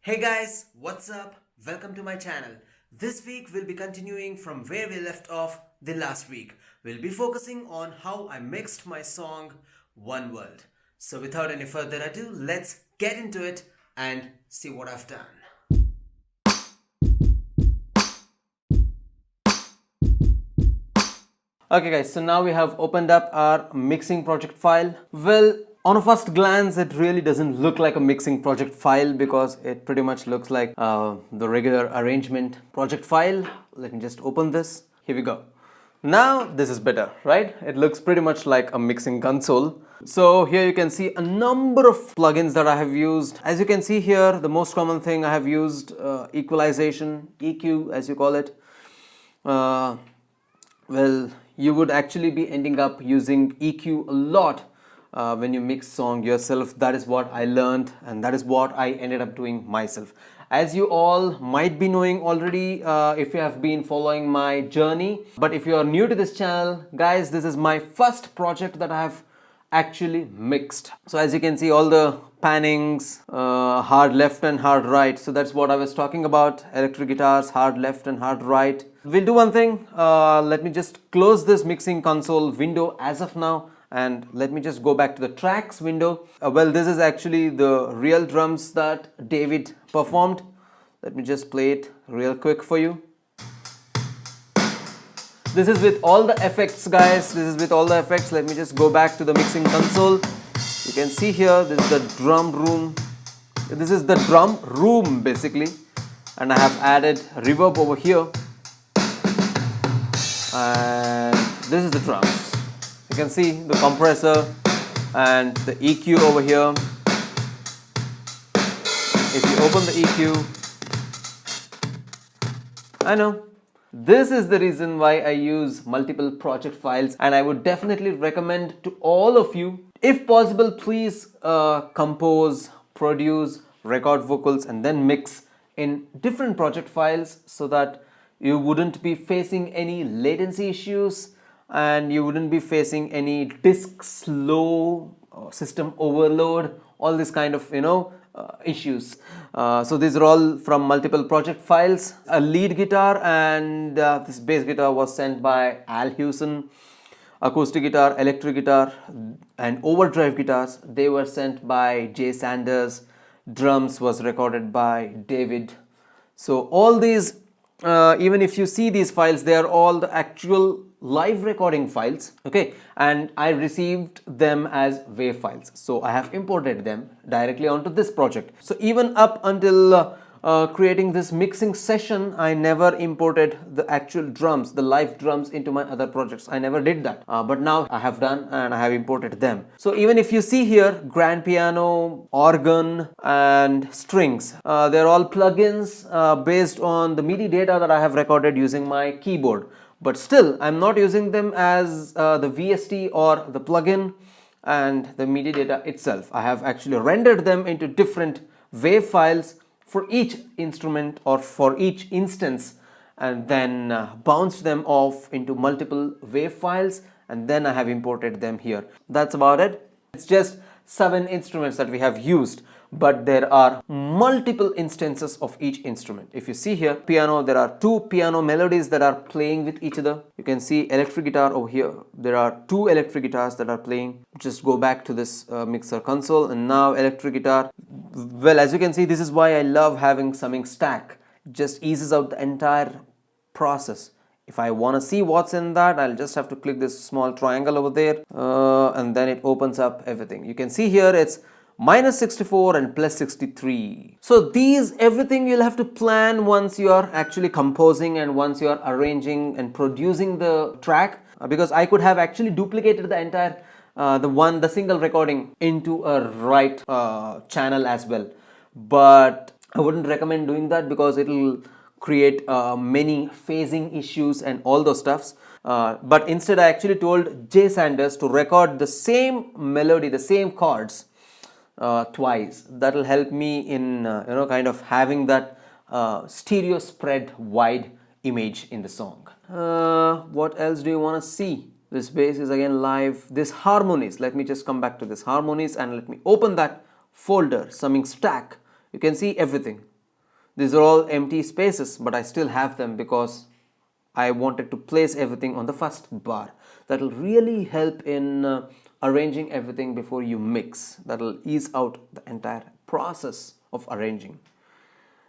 Hey guys, what's up? Welcome to my channel. This week we'll be continuing from where we left off the last week. We'll be focusing on how I mixed my song One World. So without any further ado, let's get into it and see what I've done. Okay guys, so now we have opened up our mixing project file. Well, on a first glance, it really doesn't look like a mixing project file because it pretty much looks like the regular arrangement project file. Let me just open this. Here we go. Now this is better, right? It looks pretty much like a mixing console. So here you can see a number of plugins that I have used. As you can see here, the most common thing I have used, equalization, EQ as you call it. Well, you would actually be ending up using EQ a lot when you mix song yourself. That is what I learned and that is what I ended up doing myself. As you all might be knowing already if you have been following my journey. But if you are new to this channel, guys, this is my first project that I have actually mixed. So as you can see, all the pannings, hard left and hard right. So that's what I was talking about, electric guitars, hard left and hard right. We'll do one thing, let me just close this mixing console window as of now and let me just go back to the tracks window. Well, this is actually the real drums that David performed. Let me just play it real quick for you. This is with all the effects, guys. This is with all the effects. Let me just go back to the mixing console. You can see here, this is the drum room. This is the drum room basically. And I have added reverb over here. And this is the drums. You can see the compressor and the EQ over here. If you open the EQ, I know. This is the reason why I use multiple project files, and I would definitely recommend to all of you, if possible, please compose, produce, record vocals and then mix in different project files so that you wouldn't be facing any latency issues and you wouldn't be facing any disk slow, system overload, all this kind of issues. So these are all from multiple project files. A lead guitar and this bass guitar was sent by Al Hewson. Acoustic guitar, electric guitar and overdrive guitars, they were sent by Jay Sanders. Drums was recorded by David. So all these, even if you see these files, they are all the actual live recording files, okay, and I received them as WAV files, so I have imported them directly onto this project. So even up until creating this mixing session, I never imported the actual drums, the live drums, into my other projects. I never did that, but now I have done and I have imported them. So even if you see here, grand piano, organ and strings, they're all plugins based on the MIDI data that I have recorded using my keyboard. But still, I'm not using them as the VST or the plugin and the MIDI data itself. I have actually rendered them into different WAV files for each instrument or for each instance and then bounced them off into multiple WAV files and then I have imported them here. That's about it. It's just 7 instruments that we have used, but there are multiple instances of each instrument. If you see here, piano, there are 2 piano melodies that are playing with each other. You can see electric guitar over here. There are 2 electric guitars that are playing. Just go back to this mixer console and now electric guitar. Well, as you can see, this is why I love having summing stack. It just eases out the entire process. If I want to see what's in that, I'll just have to click this small triangle over there and then it opens up everything. You can see here it's minus 64 and plus 63. So these, everything you'll have to plan once you are actually composing and once you are arranging and producing the track, because I could have actually duplicated the entire the single recording into a right channel as well, but I wouldn't recommend doing that because it'll create many phasing issues and all those stuffs. But instead I actually told Jay Sanders to record the same melody, the same chords twice. That will help me in kind of having that stereo spread wide image in the song. What else do you want to see? This bass is again live. This harmonies, let me just come back to this harmonies and let me open that folder, summing stack. You can see everything. These are all empty spaces, but I still have them because I wanted to place everything on the first bar. That will really help in arranging everything before you mix. That will ease out the entire process of arranging.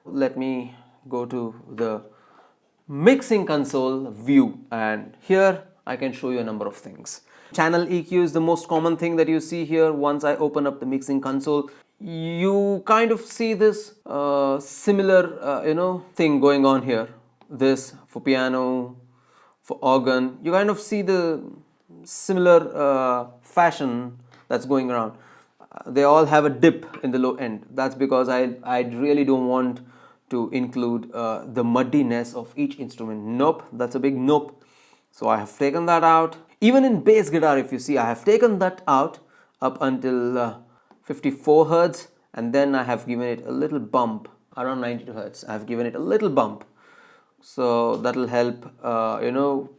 Let me go to the mixing console view, and here I can show you a number of things. Channel EQ is the most common thing that you see here. Once I open up the mixing console, you kind of see this similar thing going on here. This for piano, for organ, you kind of see the similar fashion that's going around. They all have a dip in the low end. That's because I really don't want to include the muddiness of each instrument. Nope, that's a big nope. So I have taken that out. Even in bass guitar, if you see, I have taken that out up until 54 Hertz, and then I have given it a little bump around 92 Hertz. I have given it a little bump. So that will help,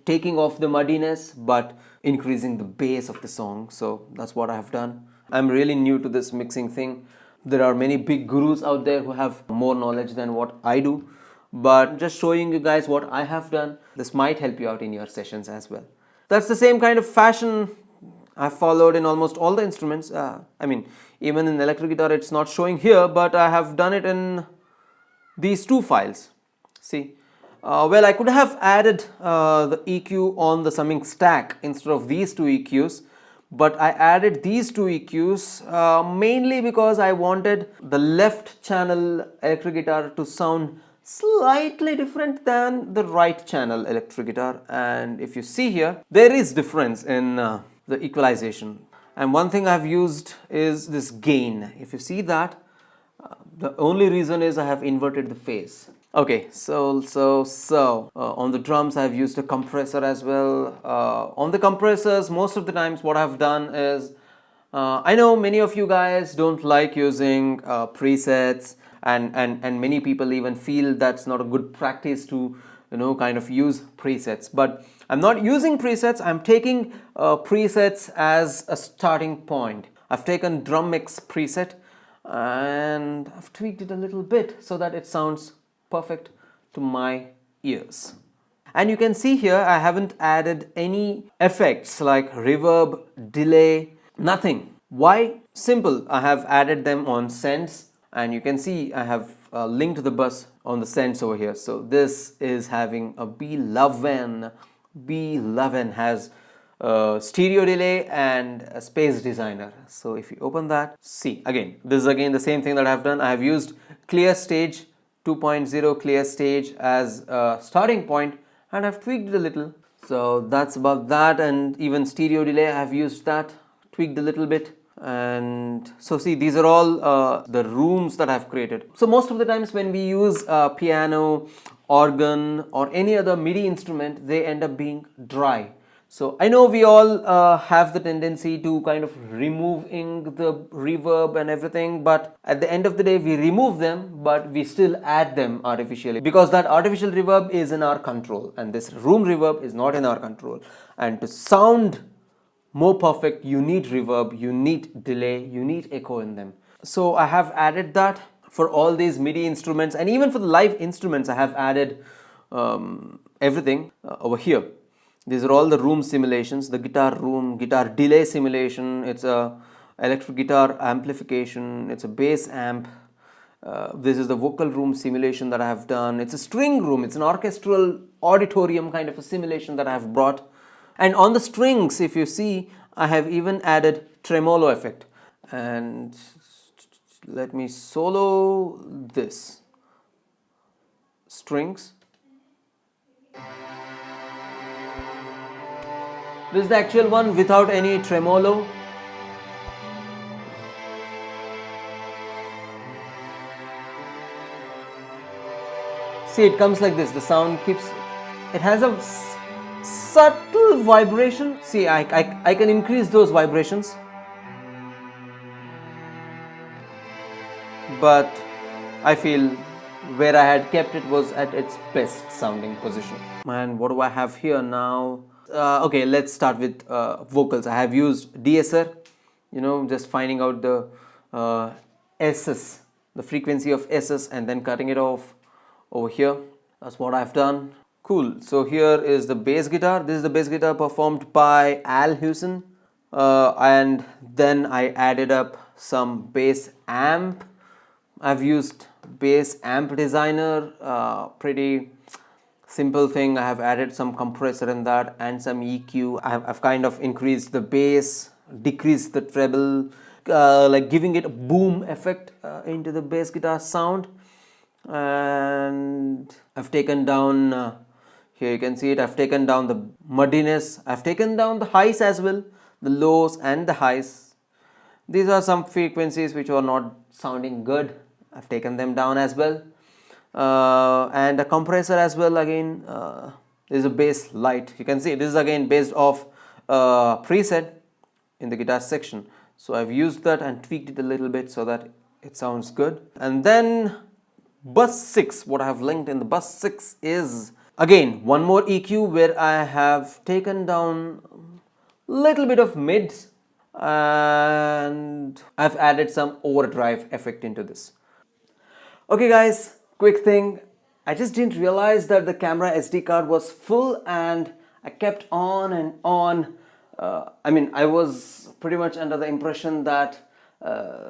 taking off the muddiness but increasing the bass of the song. So that's what I have done. I'm really new to this mixing thing. There are many big gurus out there who have more knowledge than what I do, but just showing you guys what I have done. This might help you out in your sessions as well. That's the same kind of fashion I've followed in almost all the instruments. Even in electric guitar it's not showing here, but I have done it in these two files. See, I could have added the EQ on the summing stack instead of these two EQs, but I added these two EQs mainly because I wanted the left channel electric guitar to sound slightly different than the right channel electric guitar. And if you see here, there is difference in the equalization. And one thing I've used is this gain. If you see that, the only reason is I have inverted the phase. Okay, so on the drums I've used a compressor as well. On the compressors, most of the times what I've done is, I know many of you guys don't like using presets, and many people even feel that's not a good practice to kind of use presets. But I'm not using presets. I'm taking presets as a starting point. I've taken drum mix preset and I've tweaked it a little bit so that it sounds perfect to my ears. And you can see here I haven't added any effects like reverb, delay, nothing. Why? Simple. I have added them on sends, and you can see I have linked the bus on the sends over here. So this is having a B11. B11 has stereo delay and a space designer. So if you open that, see, again, this is again the same thing that I have done. I have used clear stage 2.0 clear stage as a starting point, and I've tweaked it a little. So that's about that. And even stereo delay, I've used that, tweaked a little bit. And so see, these are all the rooms that I've created. So most of the times when we use piano, organ, or any other MIDI instrument, they end up being dry. So I know we all have the tendency to kind of removing the reverb and everything, but at the end of the day we remove them, but we still add them artificially, because that artificial reverb is in our control and this room reverb is not in our control. And to sound more perfect, you need reverb, you need delay, you need echo in them. So I have added that for all these MIDI instruments, and even for the live instruments I have added everything over here. These are all the room simulations, the guitar room, guitar delay simulation, it's a electric guitar amplification, it's a bass amp. This is the vocal room simulation that I have done. It's a string room, it's an orchestral auditorium kind of a simulation that I have brought. And on the strings, if you see, I have even added tremolo effect. And let me solo this. Strings. This is the actual one without any tremolo. See, it comes like this. The sound keeps, it has a subtle vibration. See, I can increase those vibrations, but I feel where I had kept it was at its best sounding position. And what do I have here now? Okay, let's start with vocals. I have used DSR, just finding out the SS, the frequency of SS, and then cutting it off. over here. That's what I've done. Cool. So here is the bass guitar. This is the bass guitar performed by Al Hewson. And then I added up some bass amp. I've used bass amp designer, pretty simple thing. I have added some compressor in that and some EQ. I've kind of increased the bass, decreased the treble, like giving it a boom effect into the bass guitar sound. And I've taken down, here you can see it, I've taken down the muddiness. I've taken down the highs as well, the lows and the highs. These are some frequencies which are not sounding good. I've taken them down as well. And a compressor as well. Again, there's a bass light. You can see this is again based off preset in the guitar section. So I've used that and tweaked it a little bit so that it sounds good. And then bus 6, what I have linked in the bus 6 is again one more EQ where I have taken down a little bit of mids and I've added some overdrive effect into this. Okay guys, quick thing, I just didn't realize that the camera SD card was full and I kept on and on. I was pretty much under the impression that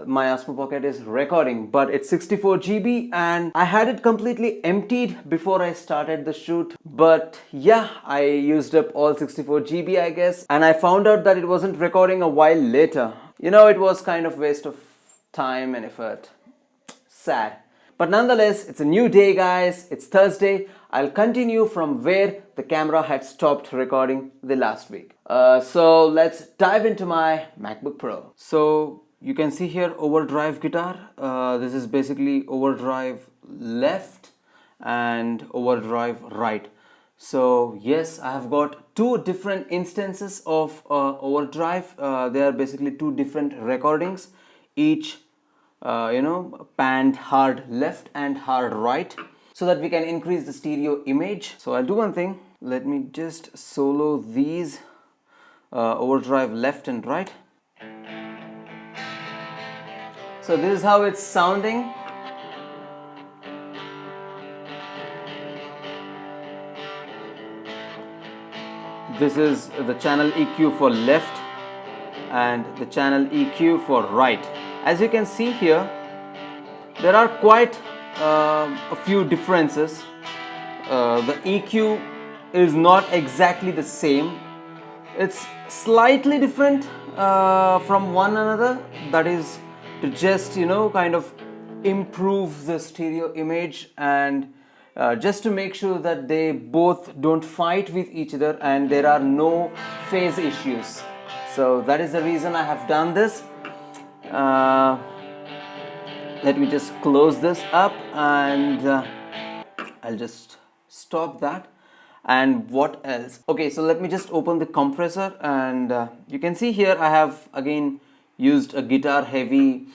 my Osmo Pocket is recording, but it's 64 GB and I had it completely emptied before I started the shoot. But yeah, I used up all 64 GB I guess, and I found out that it wasn't recording a while later. You know, it was kind of waste of time and effort. Sad. But nonetheless, it's a new day guys, it's Thursday. I'll continue from where the camera had stopped recording the last week. So let's dive into my MacBook Pro. So you can see here overdrive guitar. This is basically overdrive left and overdrive right. So yes, I have got two different instances of overdrive. They are basically two different recordings, each panned hard left and hard right, so that we can increase the stereo image. So I'll do one thing, let me just solo these overdrive left and right. So this is how it's sounding. This is the channel EQ for left and the channel EQ for right. As you can see here, there are quite a few differences. The EQ is not exactly the same. It's slightly different from one another. That is to just kind of improve the stereo image and just to make sure that they both don't fight with each other and there are no phase issues. So that is the reason I have done this. Let me just close this up and I'll just stop that. And what else? Okay, so let me just open the compressor and you can see here I have again used a guitar heavy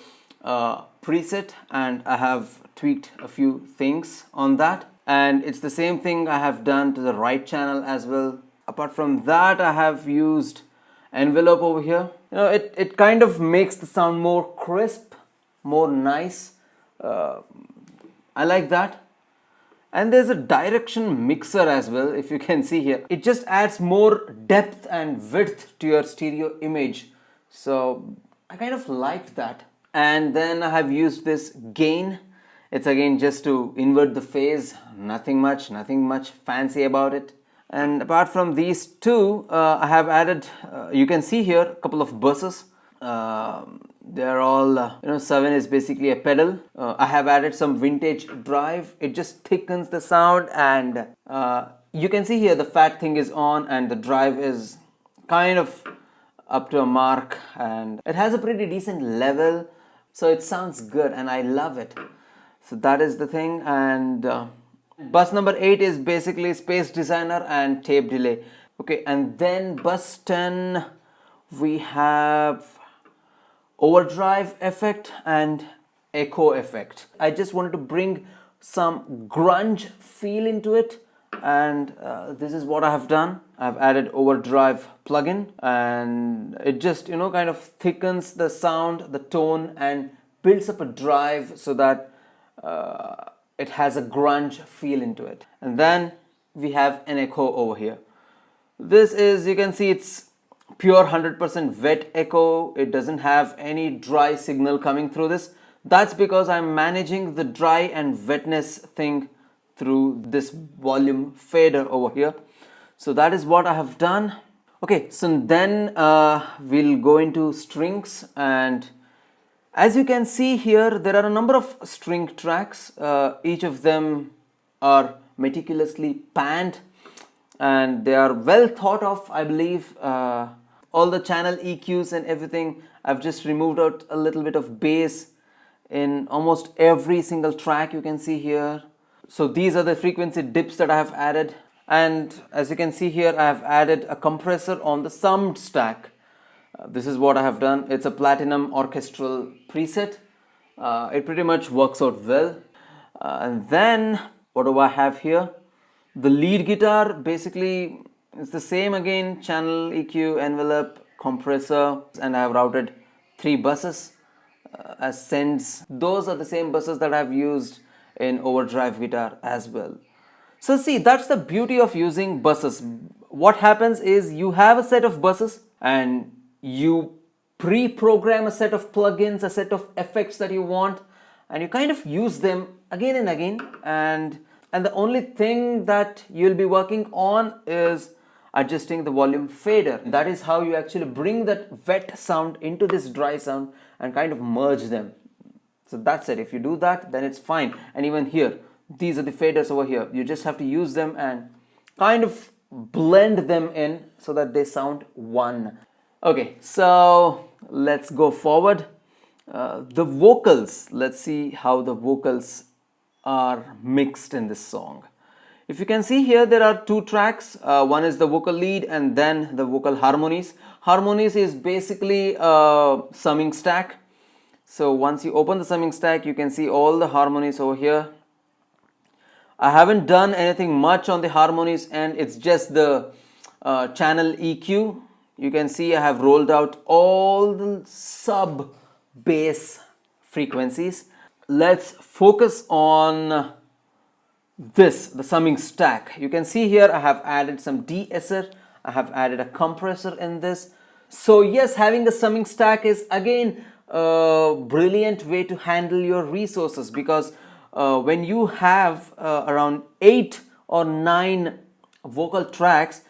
preset and I have tweaked a few things on that, and it's the same thing I have done to the right channel as well. Apart from that, I have used envelope over here. It kind of makes the sound more crisp, more nice. I like that. And there's a direction mixer as well, if you can see here. It just adds more depth and width to your stereo image. So I kind of liked that. And then I have used this gain. It's again just to invert the phase. Nothing much fancy about it. And apart from these two, I have added, you can see here, a couple of buses. They're all, 7 is basically a pedal. I have added some vintage drive. It just thickens the sound, and you can see here the fat thing is on and the drive is kind of up to a mark, and it has a pretty decent level, so it sounds good and I love it. So that is the thing. And bus number 8 is basically space designer and tape delay. Okay, and then bus 10 we have overdrive effect and echo effect. I just wanted to bring some grunge feel into it, and this is what I have done. I've added overdrive plugin, and it just kind of thickens the sound, the tone, and builds up a drive so that it has a grunge feel into it. And then we have an echo over here. This is, you can see it's pure 100% wet echo. It doesn't have any dry signal coming through this. That's because I'm managing the dry and wetness thing through this volume fader over here. So that is what I have done. Okay, so then we'll go into strings, and as you can see here, there are a number of string tracks. Each of them are meticulously panned and they are well thought of, I believe. All the channel EQs and everything, I've just removed out a little bit of bass in almost every single track you can see here. So these are the frequency dips that I have added, and as you can see here, I have added a compressor on the summed stack. This is what I have done. It's a platinum orchestral preset. It pretty much works out well. And then what do I have here? The lead guitar basically is the same again, channel EQ, envelope, compressor, and I have routed 3 buses as sends. Those are the same buses that I've used in overdrive guitar as well. So see, that's the beauty of using buses. What happens is you have a set of buses and you pre-program a set of plugins, a set of effects that you want, and you kind of use them again and again, and the only thing that you'll be working on is adjusting the volume fader. That is how you actually bring that wet sound into this dry sound and kind of merge them. So that's it. If you do that, then it's fine. And even here, these are the faders over here. You just have to use them and kind of blend them in so that they sound one. Okay, so let's go forward. The vocals, let's see how the vocals are mixed in this song. If you can see here, there are 2 tracks. One is the vocal lead and then the vocal harmonies. Harmonies is basically a summing stack. So once you open the summing stack, you can see all the harmonies over here. I haven't done anything much on the harmonies, and it's just the channel EQ. You can see I have rolled out all the sub bass frequencies. Let's focus on this, the summing stack. You can see here I have added some de-esser. I have added a compressor in this. So yes, having a summing stack is again a brilliant way to handle your resources, because when you have around 8 or 9 vocal tracks,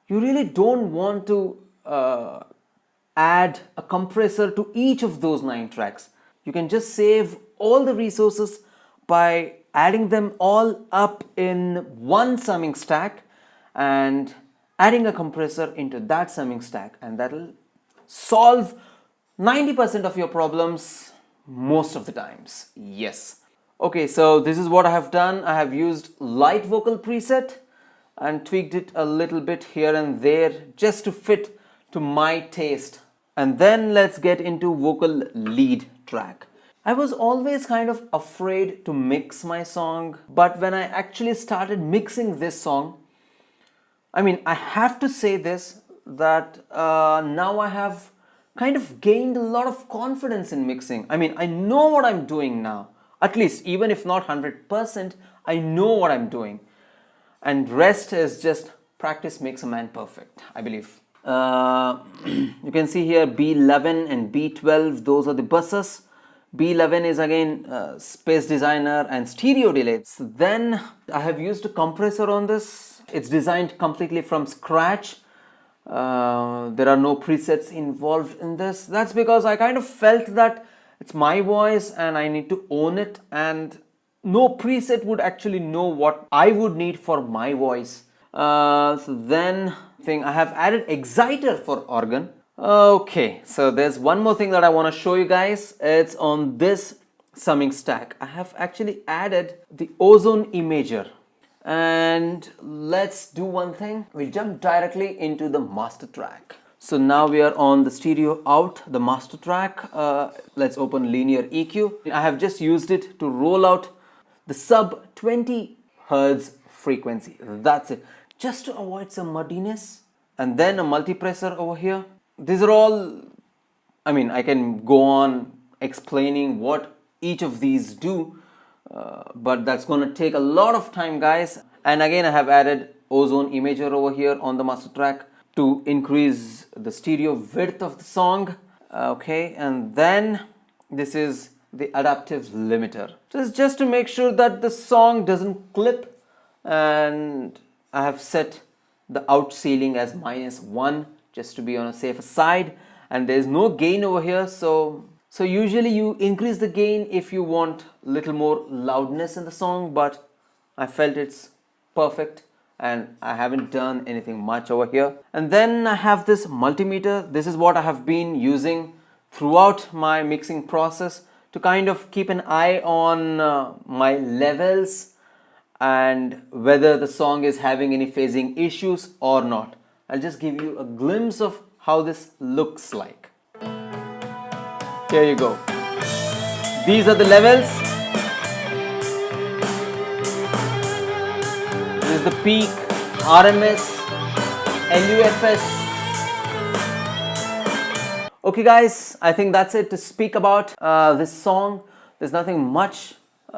you really don't want to add a compressor to each of those 9 tracks. You can just save all the resources by adding them all up in one summing stack and adding a compressor into that summing stack, and that'll solve 90% of your problems most of the times. Yes. Okay, so this is what I have done. I have used light vocal preset and tweaked it a little bit here and there just to fit to my taste. And then let's get into vocal lead track. I was always kind of afraid to mix my song, but when I actually started mixing this song, I mean, I have to say this, that now I have kind of gained a lot of confidence in mixing. I mean, I know what I'm doing now. At least, even if not 100%, I know what I'm doing. And rest is just practice makes a man perfect, I believe. You can see here B11 and B12, those are the buses. B11 is again space designer and stereo delay. So then I have used a compressor on this. It's designed completely from scratch. There are no presets involved in this. That's because I kind of felt that it's my voice and I need to own it, and no preset would actually know what I would need for my voice. So then I have added exciter for organ. Okay, so there's one more thing that I want to show you guys. It's on this summing stack. I have actually added the ozone imager. And let's do one thing. We jump directly into the master track. So now we are on the stereo out, the master track. Let's open linear EQ. I have just used it to roll out the sub 20 Hertz frequency. That's it. Just to avoid some muddiness. And then a multipressor over here. These are all, I mean, I can go on explaining what each of these do, but that's gonna take a lot of time, guys. And again, I have added ozone imager over here on the master track to increase the stereo width of the song. Okay, and then this is the adaptive limiter. Just to make sure that the song doesn't clip, and I have set the out ceiling as -1 just to be on a safer side. And there's no gain over here, so usually you increase the gain if you want little more loudness in the song, but I felt it's perfect and I haven't done anything much over here. And then I have this multimeter. This is what I have been using throughout my mixing process to kind of keep an eye on my levels and whether the song is having any phasing issues or not. I'll just give you a glimpse of how this looks like. Here you go. These are the levels. This is the peak, RMS, LUFS. Okay guys, I think that's it to speak about this song. There's nothing much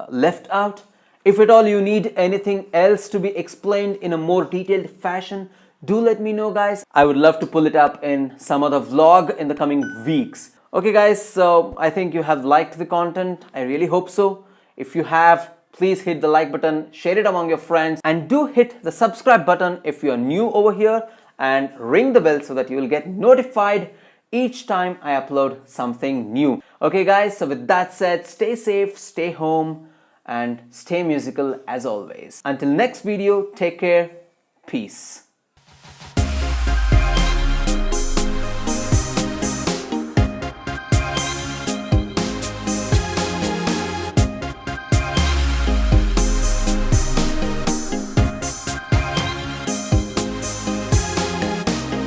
left out. If at all you need anything else to be explained in a more detailed fashion, do let me know, guys. I would love to pull it up in some other vlog in the coming weeks. Okay guys, so I think you have liked the content. I really hope so. If you have, please hit the like button, share it among your friends, and do hit the subscribe button if you are new over here, and ring the bell so that you will get notified each time I upload something new. Okay guys, so with that said, stay safe, stay home, and stay musical as always. Until next video, take care, peace.